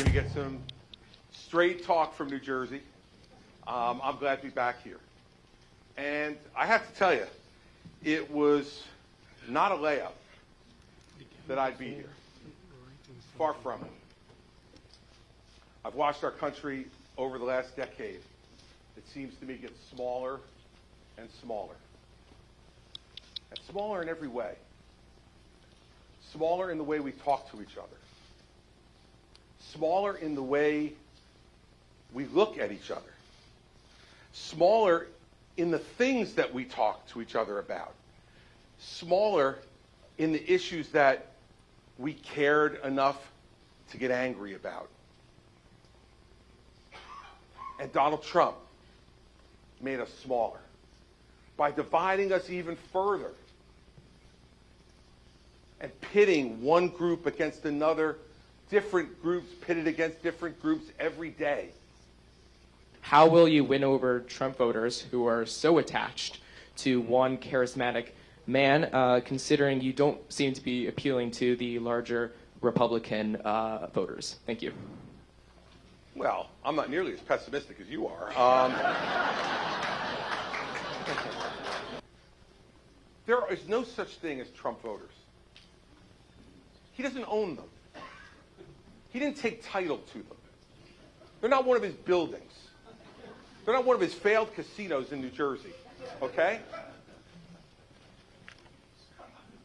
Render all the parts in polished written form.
to get some straight talk from New Jersey. I'm glad to be back here. And I have to tell you, it was not a layup that I'd be here. Far from it. I've watched our country over the last decade. It seems to me get smaller and smaller. And smaller in every way. Smaller in the way we talk to each other. Smaller in the way we look at each other. Smaller in the things that we talk to each other about. Smaller in the issues that we cared enough to get angry about. And Donald Trump made us smaller by dividing us even further and pitting one group against another, different groups pitted against different groups every day. How will you win over Trump voters who are so attached to one charismatic man, considering you don't seem to be appealing to the larger Republican voters? Thank you. Well, I'm not nearly as pessimistic as you are. There is no such thing as Trump voters. He doesn't own them. He didn't take title to them. They're not one of his buildings. They're not one of his failed casinos in New Jersey, okay?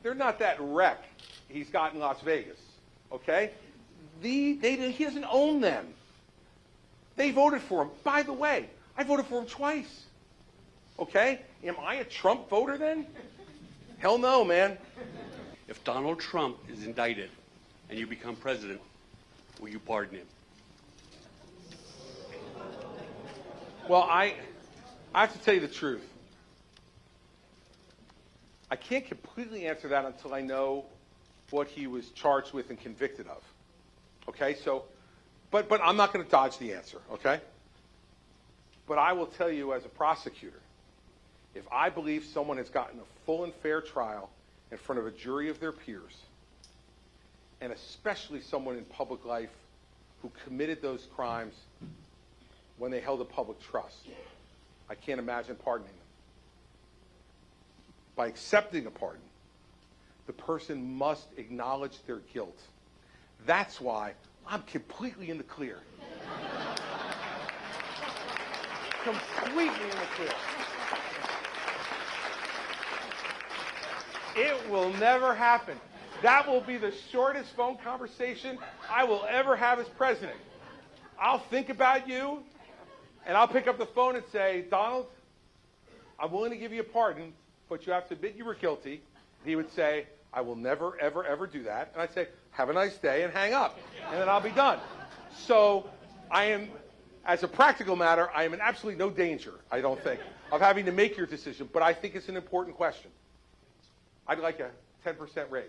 They're not that wreck he's got in Las Vegas, okay? He doesn't own them. They voted for him. By the way, I voted for him twice, okay? Am I a Trump voter then? Hell no, man. If Donald Trump is indicted and you become president, will you pardon him? Well, I have to tell you the truth. I can't completely answer that until I know what he was charged with and convicted of. Okay, so, but I'm not going to dodge the answer, okay? But I will tell you as a prosecutor, if I believe someone has gotten a full and fair trial in front of a jury of their peers, and especially someone in public life who committed those crimes when they held a public trust, I can't imagine pardoning them. By accepting a pardon, the person must acknowledge their guilt. That's why I'm completely in the clear. Completely in the clear. It will never happen. That will be the shortest phone conversation I will ever have as president. I'll think about you, and I'll pick up the phone and say, Donald, I'm willing to give you a pardon, but you have to admit you were guilty. He would say, I will never, ever, ever do that. And I'd say, have a nice day, and hang up. And then I'll be done. So I am, as a practical matter, I am in absolutely no danger, I don't think, of having to make your decision. But I think it's an important question. I'd like a 10% raise.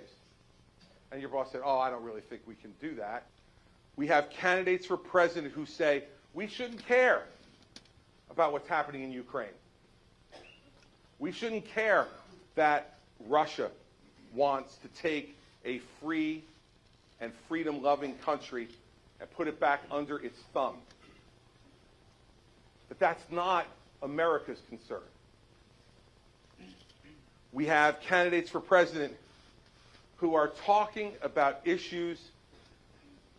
And your boss said, oh, I don't really think we can do that. We have candidates for president who say, we shouldn't care about what's happening in Ukraine. We shouldn't care that Russia wants to take a free and freedom-loving country and put it back under its thumb. But that's not America's concern. We have candidates for president who are talking about issues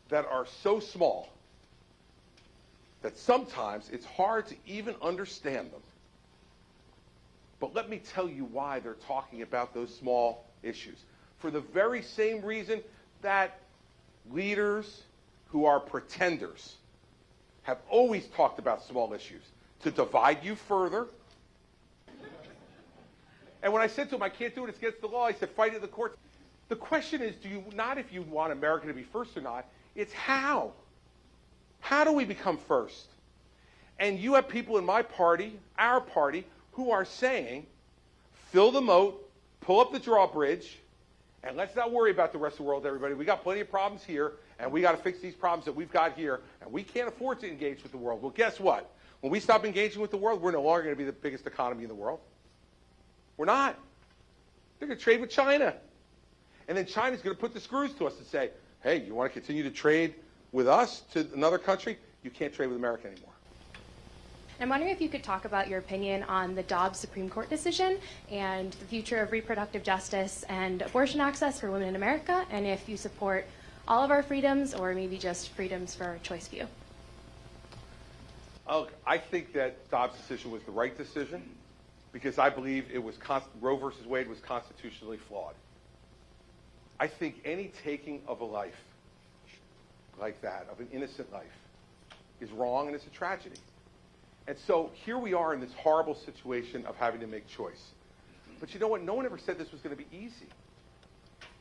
that are so small that sometimes it's hard to even understand them. But let me tell you why they're talking about those small issues. For the very same reason that leaders who are pretenders have always talked about small issues, to divide you further. And when I said to him, I can't do it, it's against the law, he said, fight it in the courts. The question is, do you, not if you want America to be first or not, it's how. How do we become first? And you have people in my party, our party, who are saying, fill the moat, pull up the drawbridge, and let's not worry about the rest of the world, everybody. We got plenty of problems here, and we got to fix these problems that we've got here, and we can't afford to engage with the world. Well, guess what? When we stop engaging with the world, we're no longer going to be the biggest economy in the world. We're not. They're going to trade with China. And then China's going to put the screws to us and say, hey, you want to continue to trade with us to another country, you can't trade with America anymore. I'm wondering if you could talk about your opinion on the Dobbs Supreme Court decision and the future of reproductive justice and abortion access for women in America, and if you support all of our freedoms or maybe just freedoms for choice view. I think that Dobbs' decision was the right decision because I believe it was Roe versus Wade was constitutionally flawed. I think any taking of a life like that, of an innocent life, is wrong and it's a tragedy. And so here we are in this horrible situation of having to make choice. But you know what? No one ever said this was going to be easy.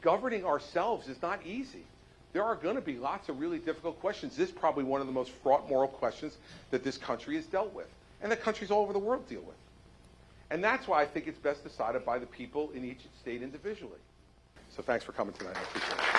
Governing ourselves is not easy. There are going to be lots of really difficult questions. This is probably one of the most fraught moral questions that this country has dealt with, and that countries all over the world deal with. And that's why I think it's best decided by the people in each state individually. So thanks for coming tonight. I appreciate it.